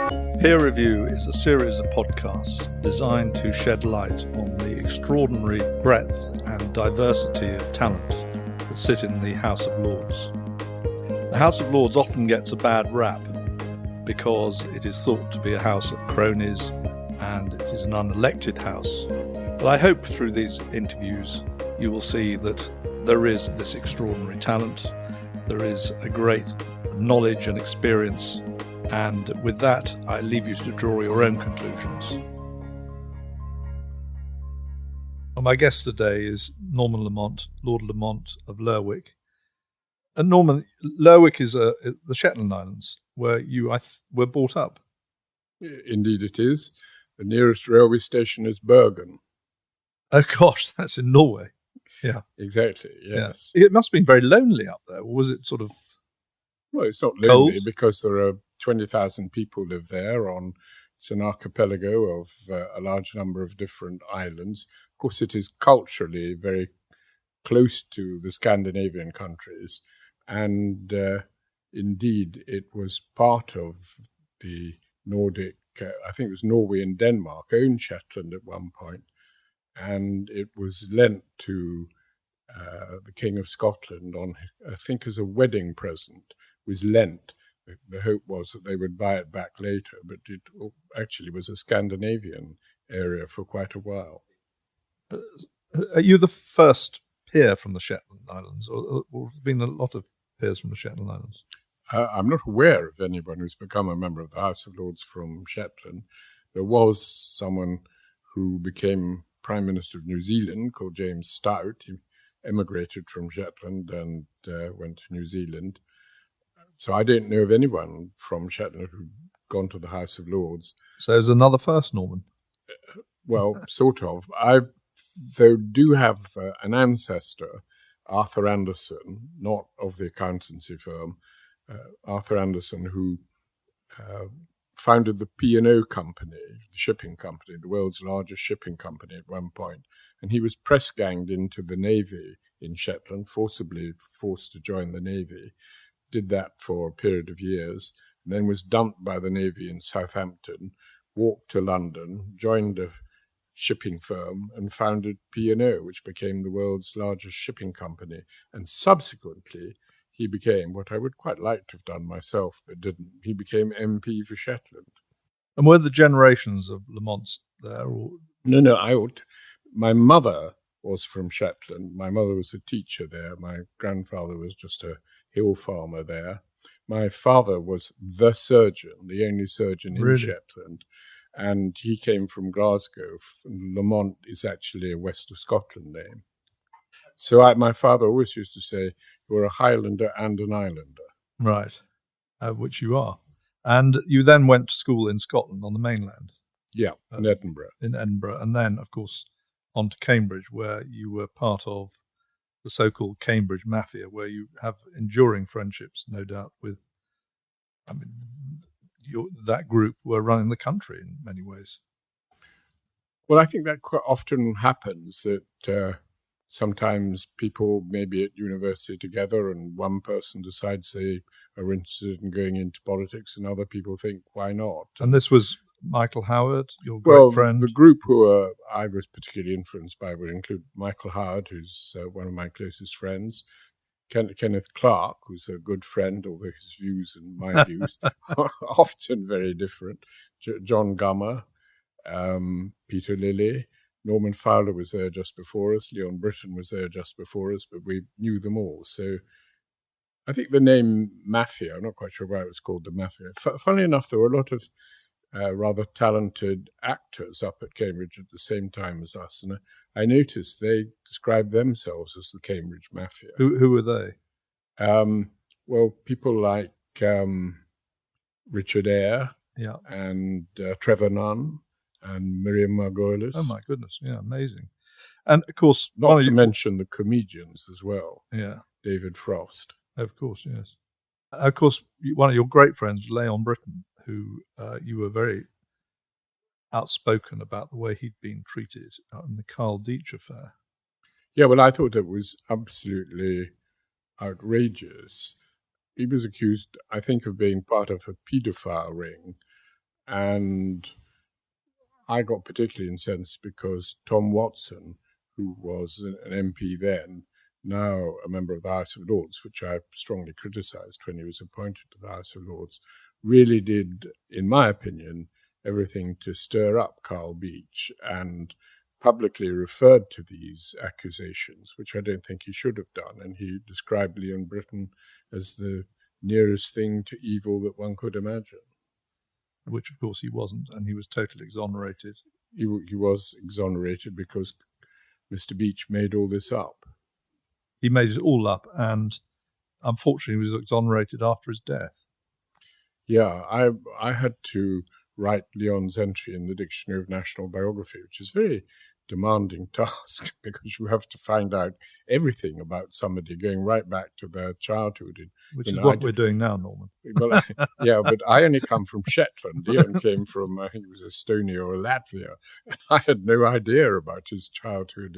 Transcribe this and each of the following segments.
Peer Review is a series of podcasts designed to shed light on the extraordinary breadth and diversity of talent that sit in the House of Lords. The House of Lords often gets a bad rap because it is thought to be a house of cronies and it is an unelected house. But I hope through these interviews you will see that there is this extraordinary talent, there is a great knowledge and experience, and with that I leave you to draw your own conclusions. Well, my guest today is Norman Lamont, Lord Lamont of Lerwick. And Norman, Lerwick is the Shetland Islands, where you were brought up. Indeed it is. The nearest railway station is Bergen. Oh gosh, that's in Norway. Yeah. Exactly, yes. Yeah. It must have been very lonely up there. Or was it sort of Well, it's not lonely cold? because there are 20,000 people live there. It's an archipelago of a large number of different islands. Of course, it is culturally very close to the Scandinavian countries. And indeed, it was part of the Nordic, I think it was Norway and Denmark, owned Shetland at one point. And it was lent to the King of Scotland on, I think, as a wedding present, was lent. The hope was that they would buy it back later, but it actually was a Scandinavian area for quite a while. Are you the first peer from the Shetland Islands, or have there been a lot of peers from the Shetland Islands? I'm not aware of anyone who's become a member of the House of Lords from Shetland. There was someone who became Prime Minister of New Zealand called James Stout. He emigrated from Shetland and went to New Zealand. So I don't know of anyone from Shetland who'd gone to the House of Lords. So there's another first, Norman? Well, sort of. I do have an ancestor, Arthur Anderson, not of the accountancy firm, Arthur Anderson, who founded the P&O company, the shipping company, the world's largest shipping company at one point. And he was press-ganged into the Navy in Shetland, forcibly forced to join the Navy, did that for a period of years, and then was dumped by the Navy in Southampton, walked to London, joined a shipping firm and founded P&O, which became the world's largest shipping company. And subsequently, he became what I would quite like to have done myself, but didn't. He became MP for Shetland. And were the generations of Lamonts there? Or? No, my mother was from Shetland. My mother was a teacher there. My grandfather was just a hill farmer there. My father was the surgeon, the only surgeon in Shetland. And he came from Glasgow. Lamont is actually a West of Scotland name. So my father always used to say, you're a Highlander and an Islander. Right, which you are. And you then went to school in Scotland on the mainland? Yeah, in Edinburgh. And then, of course, on to Cambridge, where you were part of the so-called Cambridge Mafia, where you have enduring friendships, no doubt, with, that group were running the country in many ways. Well, I think that quite often happens, that sometimes people may be at university together and one person decides they are interested in going into politics and other people think, why not? And this was Michael Howard, your great friend? The group who I was particularly influenced by would include Michael Howard, who's one of my closest friends, Kenneth Clarke, who's a good friend, although his views and my views are often very different, John Gummer, Peter Lilly, Norman Fowler was there just before us, Leon Britton was there just before us, but we knew them all. So I think the name Mafia, I'm not quite sure why it was called the Mafia. Funnily enough, there were a lot of rather talented actors up at Cambridge at the same time as us, and I noticed they described themselves as the Cambridge Mafia. Who were they? Well, people like Richard Eyre, and Trevor Nunn, and Miriam Margolis. Oh my goodness, yeah, amazing. And of course, not to mention the comedians as well. Yeah, David Frost. Of course, yes. Of course, one of your great friends, Leon Britton, who you were very outspoken about the way he'd been treated in the Carl Deitch affair. Yeah, well, I thought it was absolutely outrageous. He was accused, I think, of being part of a paedophile ring. And I got particularly incensed because Tom Watson, who was an MP then, now a member of the House of Lords, which I strongly criticised when he was appointed to the House of Lords, really did, in my opinion, everything to stir up Carl Beech and publicly referred to these accusations, which I don't think he should have done. And he described Leon Britton as the nearest thing to evil that one could imagine. Which, of course, he wasn't, and he was totally exonerated. He was exonerated because Mr. Beech made all this up. He made it all up, and unfortunately, he was exonerated after his death. Yeah, I had to write Leon's entry in the Dictionary of National Biography, which is a very demanding task because you have to find out everything about somebody going right back to their childhood. Which is what we're doing now, Norman. Well, yeah, but I only come from Shetland. Leon came from, I think it was Estonia or Latvia. I had no idea about his childhood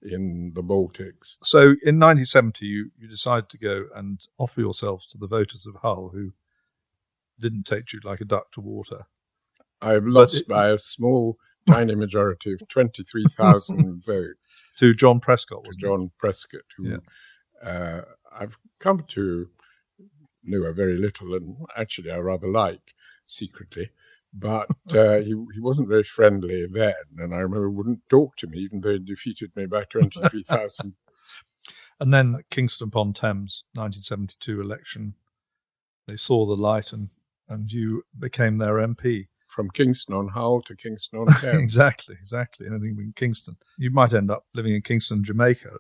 in the Baltics. So in 1970, you decided to go and offer yourselves to the voters of Hull, who didn't take you like a duck to water. I lost by a small, tiny majority of 23,000 votes. To John Prescott, wasn't it? John Prescott, who I've come to know a very little, and actually I rather like secretly. But he wasn't very friendly then, and I remember wouldn't talk to me, even though he defeated me by 23,000. And then Kingston upon Thames, 1972 election, they saw the light, and you became their MP. From Kingston on Hull to Kingston on Thames. Exactly. Anything in Kingston. You might end up living in Kingston, Jamaica.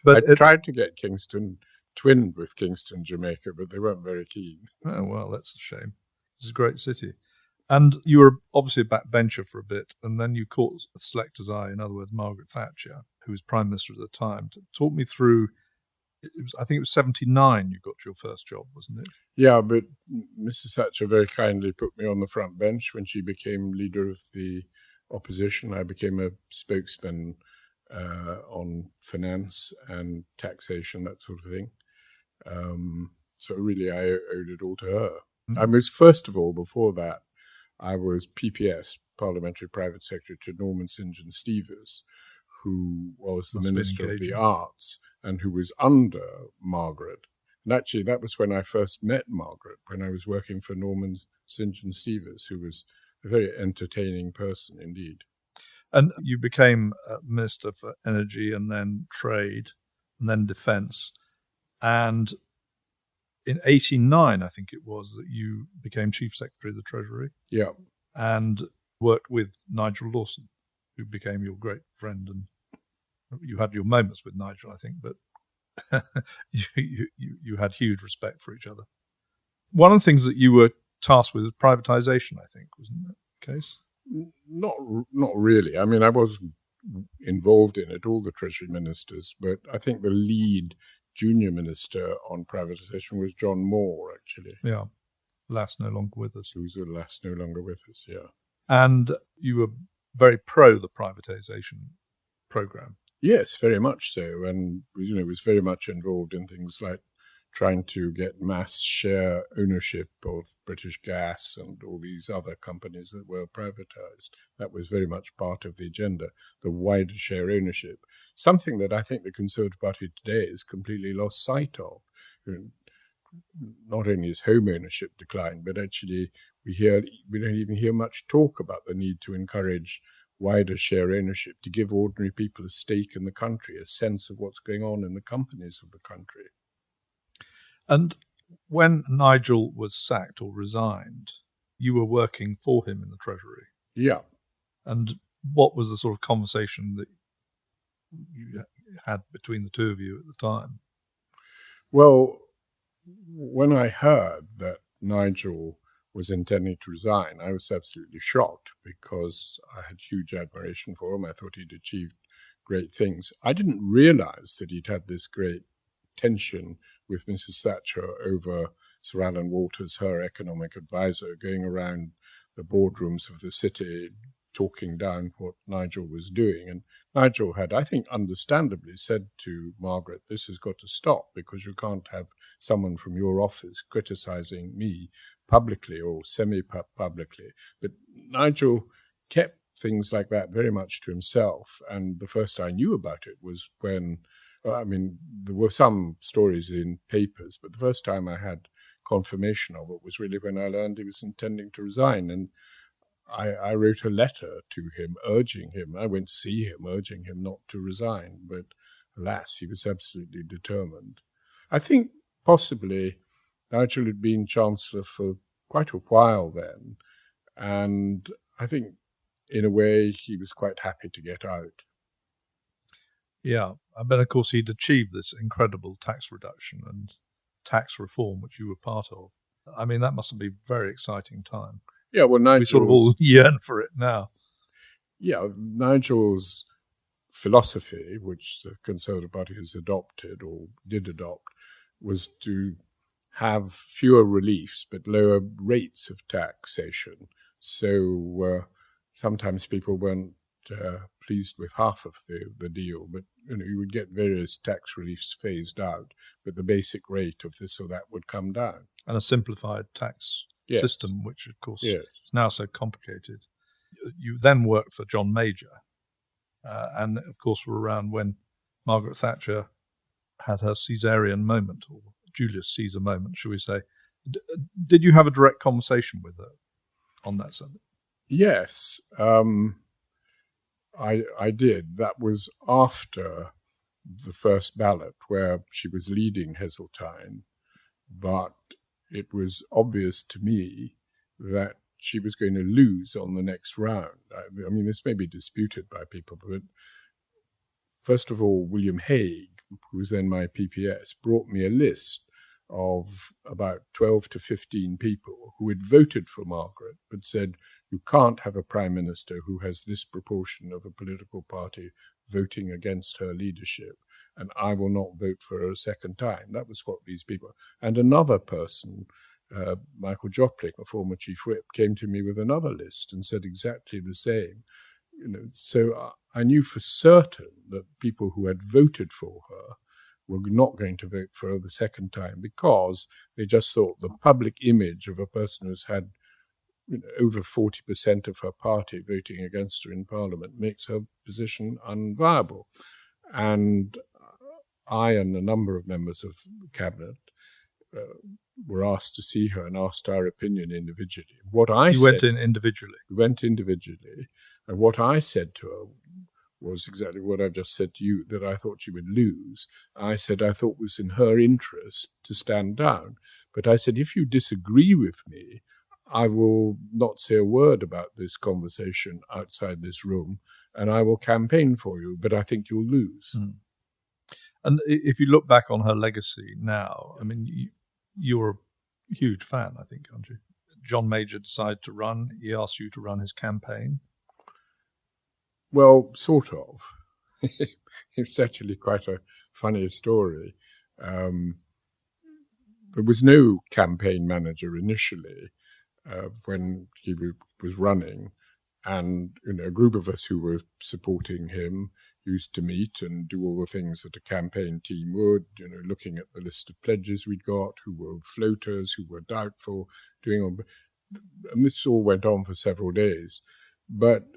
But I tried to get Kingston twinned with Kingston, Jamaica, but they weren't very keen. Oh, well, that's a shame. It's a great city. And you were obviously a backbencher for a bit, and then you caught the selector's eye, in other words, Margaret Thatcher, who was Prime Minister at the time. Talk me through, I think it was 79 you got your first job, wasn't it? Yeah, but Mrs. Thatcher very kindly put me on the front bench when she became leader of the opposition. I became a spokesman on finance and taxation, that sort of thing. So really I owed it all to her. Mm-hmm. I was, first of all, before that, I was PPS, Parliamentary Private Secretary to Norman St. John Stevers, who was the Minister of the Arts and who was under Margaret. And actually, that was when I first met Margaret, when I was working for Norman St. John Stevers, who was a very entertaining person indeed. And you became Minister for Energy and then Trade and then Defence. And in 89, I think it was, that you became Chief Secretary of the Treasury. Yeah. And worked with Nigel Lawson, who became your great friend. And you had your moments with Nigel, I think, but you had huge respect for each other. One of the things that you were tasked with was privatisation, I think, wasn't that the case? Not really. I mean, I was involved in it, all the Treasury ministers, but I think the lead junior minister on privatisation was John Moore, actually. Yeah, last no longer with us. Who's the last no longer with us, yeah. And you were very pro the privatisation programme. Yes, very much so, and was very much involved in things like trying to get mass share ownership of British Gas and all these other companies that were privatised. That was very much part of the agenda, the wider share ownership, something that I think the Conservative Party today has completely lost sight of. Not only has home ownership declined, but actually we don't even hear much talk about the need to encourage wider share ownership, to give ordinary people a stake in the country, a sense of what's going on in the companies of the country. And when Nigel was sacked or resigned, you were working for him in the Treasury. Yeah. And what was the sort of conversation that you had between the two of you at the time? Well, when I heard that Nigel was intending to resign, I was absolutely shocked because I had huge admiration for him. I thought he'd achieved great things. I didn't realize that he'd had this great tension with Mrs. Thatcher over Sir Alan Walters, her economic advisor, going around the boardrooms of the city talking down what Nigel was doing. And Nigel had, I think, understandably said to Margaret, this has got to stop, because you can't have someone from your office criticizing me publicly or semi-publicly. But Nigel kept things like that very much to himself. And the first I knew about it was when, there were some stories in papers, but the first time I had confirmation of it was really when I learned he was intending to resign. And I wrote a letter to him, urging him. I went to see him, urging him not to resign. But alas, he was absolutely determined. I think possibly Nigel had been Chancellor for quite a while then. And I think, in a way, he was quite happy to get out. Yeah, but of course he'd achieved this incredible tax reduction and tax reform, which you were part of. I mean, that must have been a very exciting time. Yeah, well, we sort of all yearn for it now. Yeah, Nigel's philosophy, which the Conservative Party has adopted or did adopt, was to have fewer reliefs but lower rates of taxation. So sometimes people weren't pleased with half of the deal, but you would get various tax reliefs phased out, but the basic rate of this or that would come down. And a simplified tax system, which of course is now so complicated. You then worked for John Major, and of course were around when Margaret Thatcher had her Caesarian moment, or Julius Caesar moment, shall we say. Did you have a direct conversation with her on that subject? Yes, I did. That was after the first ballot, where she was leading Heseltine, but it was obvious to me that she was going to lose on the next round. I mean, this may be disputed by people, but first of all, William Hague, who was then my PPS, brought me a list of about 12 to 15 people who had voted for Margaret, but said, you can't have a prime minister who has this proportion of a political party voting against her leadership, and I will not vote for her a second time. That was what these people... And another person, Michael Jopling, a former chief whip, came to me with another list and said exactly the same. So I knew for certain that people who had voted for her were not going to vote for her the second time, because they just thought the public image of a person who's had over 40% of her party voting against her in Parliament makes her position unviable. And I and a number of members of the Cabinet were asked to see her and asked our opinion individually. You went in individually? We went individually. And what I said to her was exactly what I've just said to you, that I thought she would lose. I said I thought it was in her interest to stand down. But I said, if you disagree with me, I will not say a word about this conversation outside this room, and I will campaign for you, but I think you'll lose. Mm. And if you look back on her legacy now, I mean, you're a huge fan, I think, aren't you? John Major decided to run. He asked you to run his campaign. Well, sort of. It's actually quite a funny story. There was no campaign manager initially when he was running, and a group of us who were supporting him used to meet and do all the things that a campaign team would, looking at the list of pledges we'd got, who were floaters, who were doubtful, and this all went on for several days. But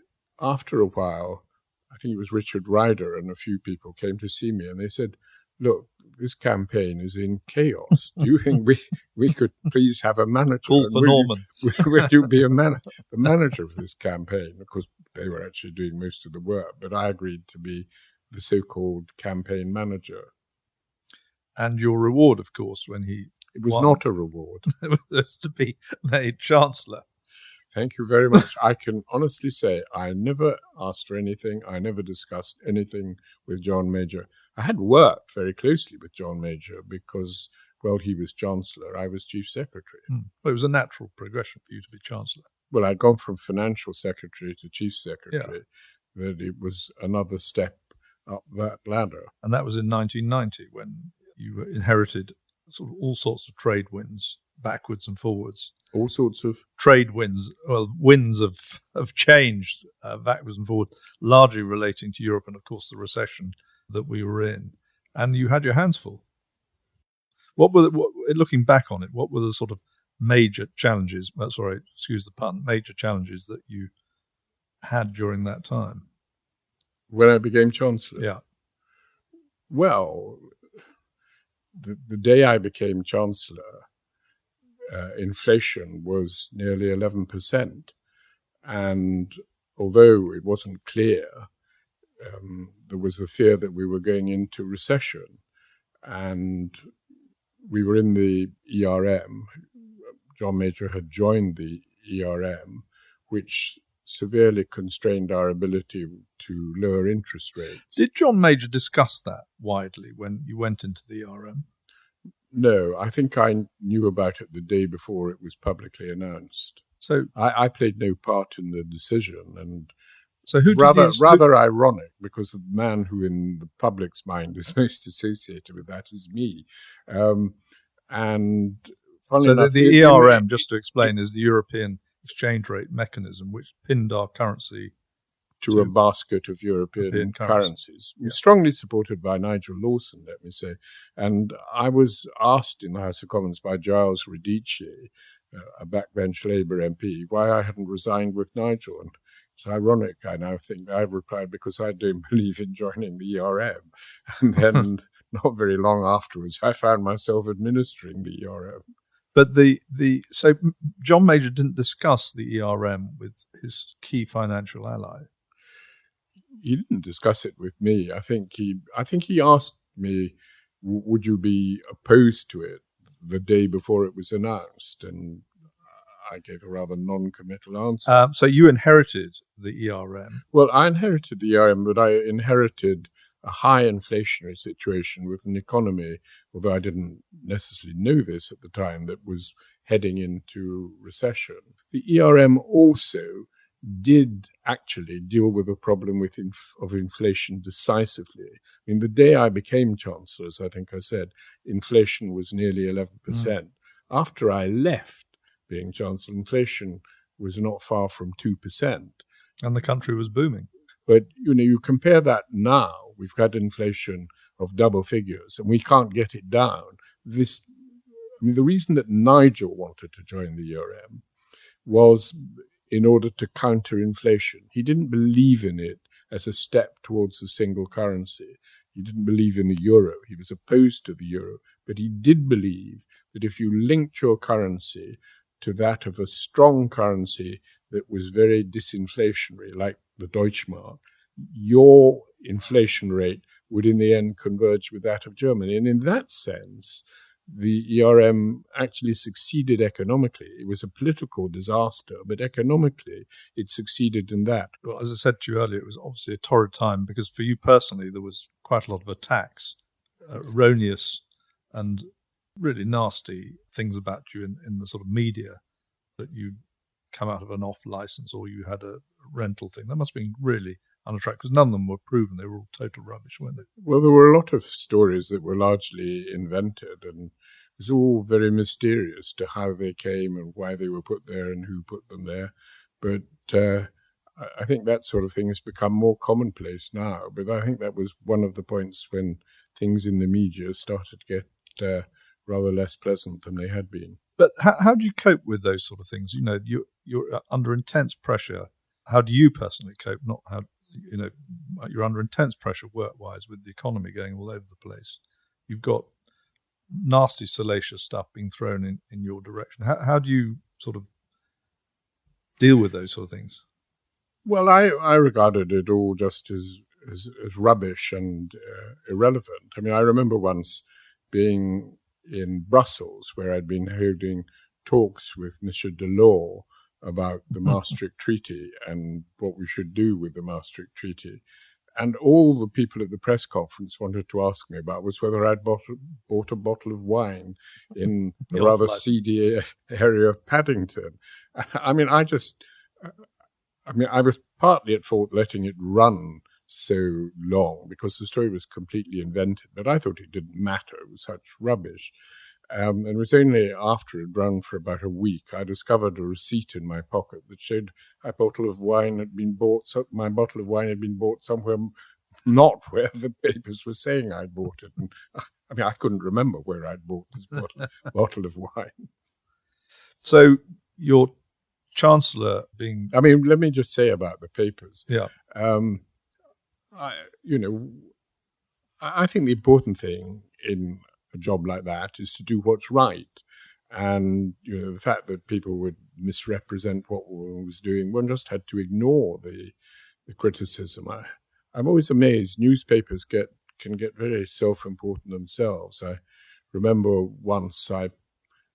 after a while, I think it was Richard Ryder and a few people came to see me, and they said, look, this campaign is in chaos. Do you think we could please have a manager? Call for Norman. Will you be the manager of this campaign? Of course, they were actually doing most of the work, but I agreed to be the so-called campaign manager. And your reward, of course, when he It was won, not a reward. It was to be made Chancellor. Thank you very much. I can honestly say I never asked for anything. I never discussed anything with John Major. I had worked very closely with John Major because, well, he was Chancellor. I was Chief Secretary. Well, it was a natural progression for you to be Chancellor. Well, I'd gone from Financial Secretary to Chief Secretary. Yeah. That it was another step up that ladder. And that was in 1990 when you inherited sort of all sorts of trade wins backwards and forwards. All sorts of trade winds, winds of change backwards and forward, largely relating to Europe and, of course, the recession that we were in. And you had your hands full. Looking back on it, what were the sort of major challenges, excuse the pun, major challenges that you had during that time? When I became Chancellor? Yeah. Well, the day I became Chancellor, inflation was nearly 11%. And although it wasn't clear, there was the fear that we were going into recession. And we were in the ERM. John Major had joined the ERM, which severely constrained our ability to lower interest rates. Did John Major discuss that widely when you went into the ERM? No, I think I knew about it the day before it was publicly announced. So I played no part in the decision, and so rather ironic, because the man who in the public's mind is most associated with that is me. And so enough, the ERM, just to explain, is the European exchange rate mechanism, which pinned our currency to a basket of European currencies. Yeah. Strongly supported by Nigel Lawson, let me say. And I was asked in the House of Commons by Giles Radici, a backbench Labour MP, why I hadn't resigned with Nigel. And it's ironic, I now think. I've replied because I don't believe in joining the ERM. And then not very long afterwards, I found myself administering the ERM. But so John Major didn't discuss the ERM with his key financial ally. He didn't discuss it with me. I think he asked me, would you be opposed to it the day before it was announced? And I gave a rather non-committal answer. So you inherited the ERM. Well, I inherited the ERM, but I inherited a high inflationary situation with an economy, although I didn't necessarily know this at the time, that was heading into recession. The ERM also did actually deal with a problem of inflation decisively. I mean, the day I became Chancellor, as I think I said, inflation was nearly 11%. After I left being Chancellor, inflation was not far from 2%. And the country was booming. But, you compare that now, we've got inflation of double figures, and we can't get it down. The reason that Nigel wanted to join the ERM was in order to counter inflation. He didn't believe in it as a step towards a single currency. He didn't believe in the euro. He was opposed to the euro. But he did believe that if you linked your currency to that of a strong currency that was very disinflationary, like the Deutschmark, your inflation rate would in the end converge with that of Germany. And in that sense, the ERM actually succeeded economically. It was a political disaster, but economically it succeeded in that. Well, as I said to you earlier, it was obviously a torrid time because for you personally, there was quite a lot of attacks, erroneous and really nasty things about you in the sort of media, that you'd come out of an off license or you had a rental thing. That must have been really unattractive, because none of them were proven. They were all total rubbish, weren't they? Well, there were a lot of stories that were largely invented, and it was all very mysterious to how they came and why they were put there and who put them there. But I think that sort of thing has become more commonplace now. But I think that was one of the points when things in the media started to get rather less pleasant than they had been. But how do you cope with those sort of things? You're under intense pressure. How do you personally cope? Not how, you're under intense pressure work-wise with the economy going all over the place. You've got nasty, salacious stuff being thrown in your direction. How do you sort of deal with those sort of things? Well, I regarded it all just as rubbish and irrelevant. I mean, I remember once being in Brussels, where I'd been holding talks with Monsieur Delors about the Maastricht Treaty and what we should do with the Maastricht Treaty. And all the people at the press conference wanted to ask me about was whether I'd bought a bottle of wine in the rather seedy area of Paddington. I was partly at fault letting it run so long because the story was completely invented, but I thought it didn't matter. It was such rubbish. And it was only after it had run for about a week, I discovered a receipt in my pocket that showed my bottle of wine had been bought somewhere not where the papers were saying I'd bought it. And I mean, I couldn't remember where I'd bought this bottle of wine. So your Chancellor being... I mean, let me just say about the papers. Yeah. I think the important thing in a job like that is to do what's right. And, the fact that people would misrepresent what one was doing, one just had to ignore the criticism. I'm always amazed. Newspapers can get very self-important themselves. I remember once I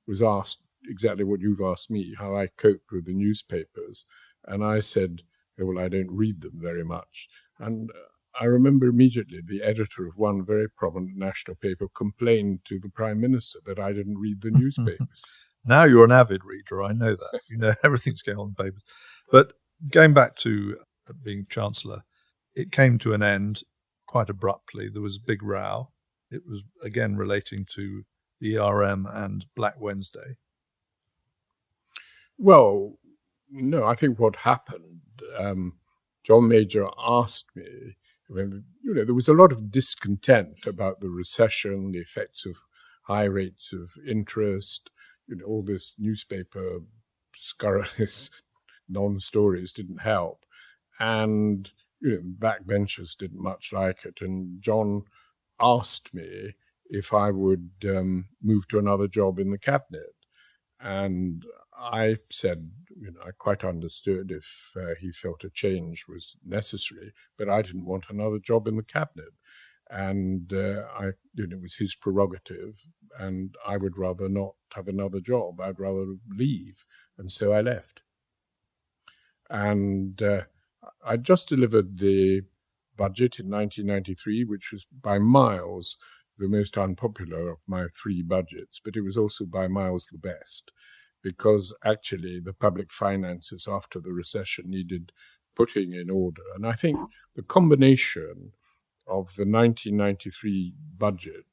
was asked exactly what you've asked me, how I coped with the newspapers. And I said, well, I don't read them very much. And I remember immediately the editor of one very prominent national paper complained to the Prime Minister that I didn't read the newspapers. Now you're an avid reader, I know that. You know everything's going on in the papers. But going back to being Chancellor, it came to an end quite abruptly. There was a big row. It was, again, relating to the ERM and Black Wednesday. Well, no, I think what happened, John Major asked me, there was a lot of discontent about the recession, the effects of high rates of interest, all this newspaper scurrilous non-stories didn't help. And, backbenchers didn't much like it. And John asked me if I would move to another job in the cabinet. And I said, I quite understood if he felt a change was necessary, but I didn't want another job in the cabinet. And it was his prerogative, and I would rather not have another job. I'd rather leave. And so I left. And I just delivered the budget in 1993, which was by miles the most unpopular of my three budgets, but it was also by miles the best, because actually the public finances after the recession needed putting in order. And I think the combination of the 1993 budget,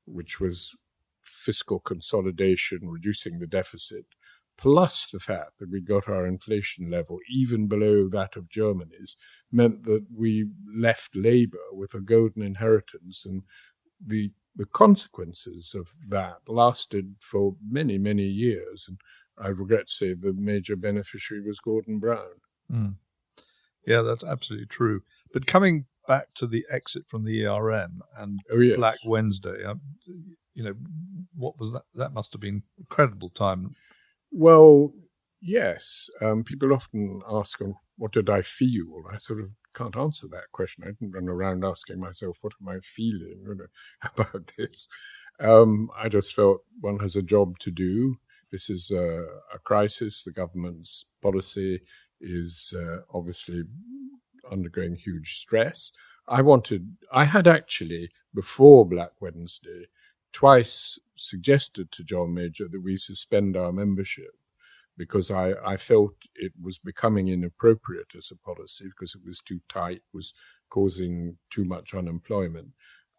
which was fiscal consolidation, reducing the deficit, plus the fact that we got our inflation level even below that of Germany's, meant that we left Labour with a golden inheritance. And the consequences of that lasted for many, many years. And I regret to say the major beneficiary was Gordon Brown. Mm. Yeah, that's absolutely true. But coming back to the exit from the ERM and Black Wednesday, what was that? That must have been an incredible time. Well, yes. People often ask, what did I feel? I sort of can't answer that question. I didn't run around asking myself, what am I feeling about this? I just felt one has a job to do. This is a crisis. The government's policy is obviously undergoing huge stress. I had actually, before Black Wednesday, twice suggested to John Major that we suspend our membership, because I felt it was becoming inappropriate as a policy, because it was too tight, was causing too much unemployment,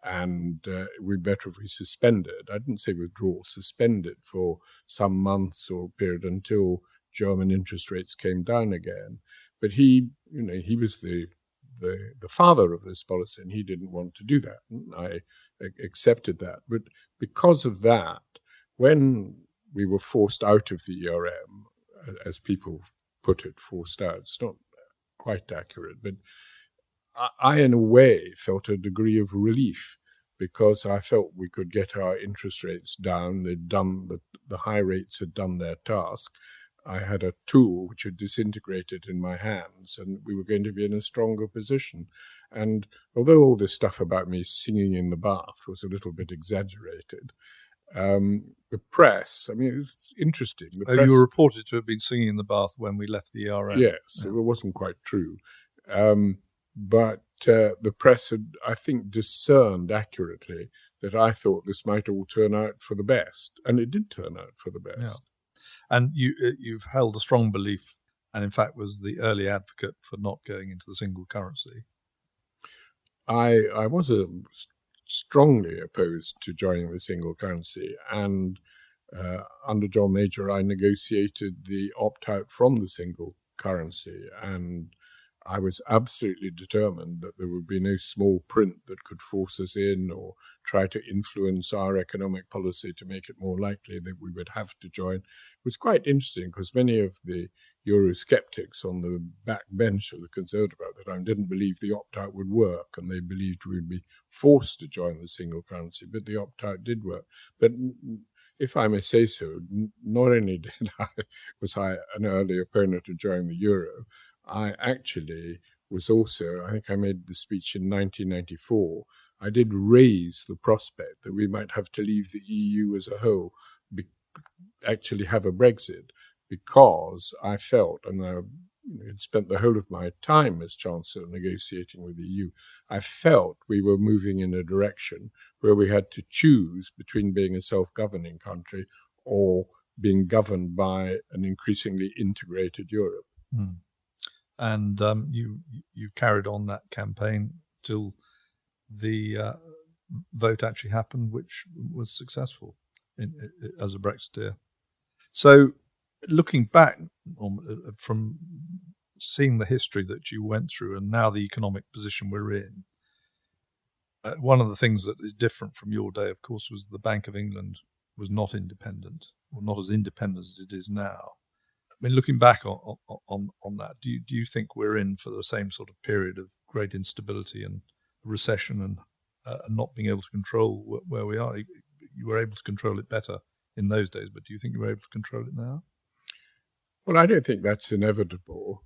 and it would be better if we suspend it. I didn't say withdraw, suspend it for some months or period until German interest rates came down again. But he was the father of this policy, and he didn't want to do that. And I accepted that. But because of that, when we were forced out of the ERM, as people put it, forced out, it's not quite accurate, but I, in a way, felt a degree of relief, because I felt we could get our interest rates down. The high rates had done their task. I had a tool which had disintegrated in my hands, and we were going to be in a stronger position. And although all this stuff about me singing in the bath was a little bit exaggerated, the press, it's interesting. You were reported to have been singing in the bath when we left the ERM. Yes, yeah. It wasn't quite true. But the press had, I think, discerned accurately that I thought this might all turn out for the best. And it did turn out for the best. Yeah. And you've held a strong belief, and in fact was the early advocate for not going into the single currency. I was a strongly opposed to joining the single currency. And under John Major, I negotiated the opt-out from the single currency. And I was absolutely determined that there would be no small print that could force us in or try to influence our economic policy to make it more likely that we would have to join. It was quite interesting because many of the Eurosceptics on the back bench of the Conservative at the time didn't believe the opt-out would work, and they believed we would be forced to join the single currency, but the opt-out did work. But if I may say so, not only was I an early opponent of joining the euro, I actually was also, I think I made the speech in 1994, I did raise the prospect that we might have to leave the EU as a whole, actually have a Brexit, because I felt, and I had spent the whole of my time as Chancellor negotiating with the EU, I felt we were moving in a direction where we had to choose between being a self-governing country or being governed by an increasingly integrated Europe. Mm. And you carried on that campaign till the vote actually happened, which was successful as a Brexiteer. So looking back from seeing the history that you went through and now the economic position we're in, one of the things that is different from your day, of course, was the Bank of England was not independent, or not as independent as it is now. I mean, looking back on that, do you think we're in for the same sort of period of great instability and recession and not being able to control where we are? You were able to control it better in those days, but do you think you were able to control it now? Well, I don't think that's inevitable.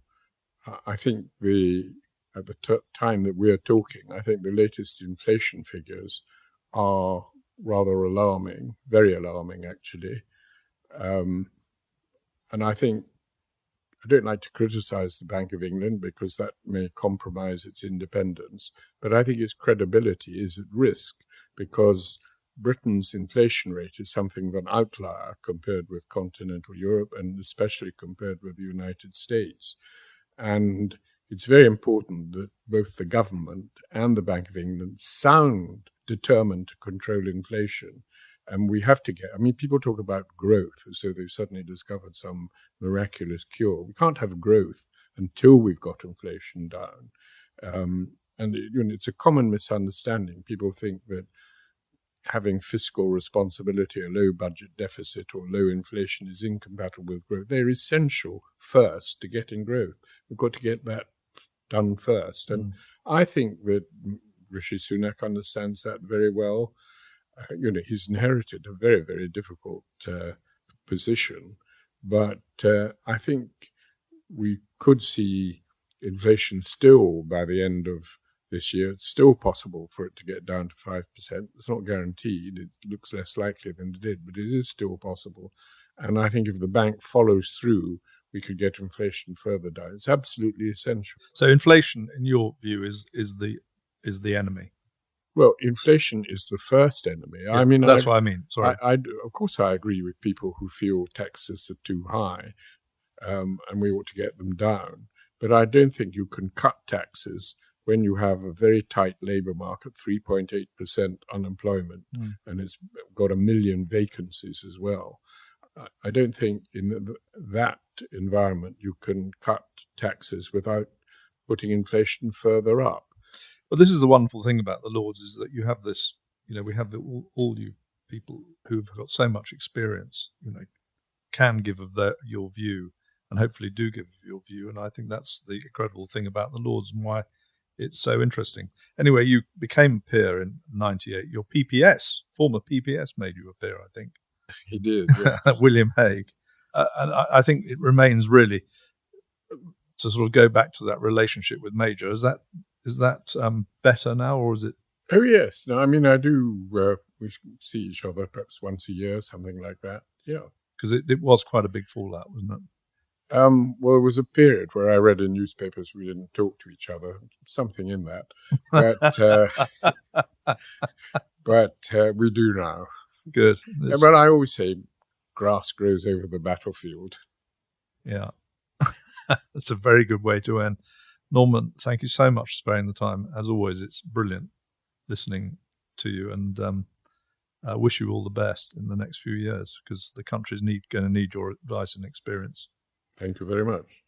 I think at the time that we're talking, I think the latest inflation figures are rather alarming, very alarming, actually. And I don't like to criticize the Bank of England because that may compromise its independence, but I think its credibility is at risk because Britain's inflation rate is something of an outlier compared with continental Europe and especially compared with the United States. And it's very important that both the government and the Bank of England sound determined to control inflation. And we have to people talk about growth as though they've suddenly discovered some miraculous cure. We can't have growth until we've got inflation down. It's a common misunderstanding. People think that having fiscal responsibility, a low budget deficit or low inflation is incompatible with growth. They're essential first to getting growth. We've got to get that done first. And I think that Rishi Sunak understands that very well. He's inherited a very, very difficult position, but I think we could see inflation still by the end of this year. It's still possible for it to get down to 5%. It's not guaranteed. It looks less likely than it did, but it is still possible. And I think if the bank follows through, we could get inflation further down. It's absolutely essential. So inflation, in your view, is the enemy? Well, inflation is the first enemy. Yeah, that's what I mean. Sorry. Of course, I agree with people who feel taxes are too high and we ought to get them down. But I don't think you can cut taxes when you have a very tight labour market, 3.8% unemployment, and it's got 1 million vacancies as well. I don't think in that environment you can cut taxes without putting inflation further up. But this is the wonderful thing about the Lords, is that you have this, we have all you people who've got so much experience, can give of your view and hopefully do give your view. And I think that's the incredible thing about the Lords and why it's so interesting. Anyway, you became a peer in 98. Your PPS, former PPS, made you a peer, I think. He did, yes. William Hague. And I think it remains really to sort of go back to that relationship with Major. Is that better now, or is it? Oh, yes. No, I do. We see each other perhaps once a year, something like that. Yeah. Because it was quite a big fallout, wasn't it? Well, it was a period where I read in newspapers we didn't talk to each other, something in that. But we do now. Good. But I always say grass grows over the battlefield. Yeah. That's a very good way to end. Norman, thank you so much for sparing the time. As always, it's brilliant listening to you, and wish you all the best in the next few years, because the country's going to need your advice and experience. Thank you very much.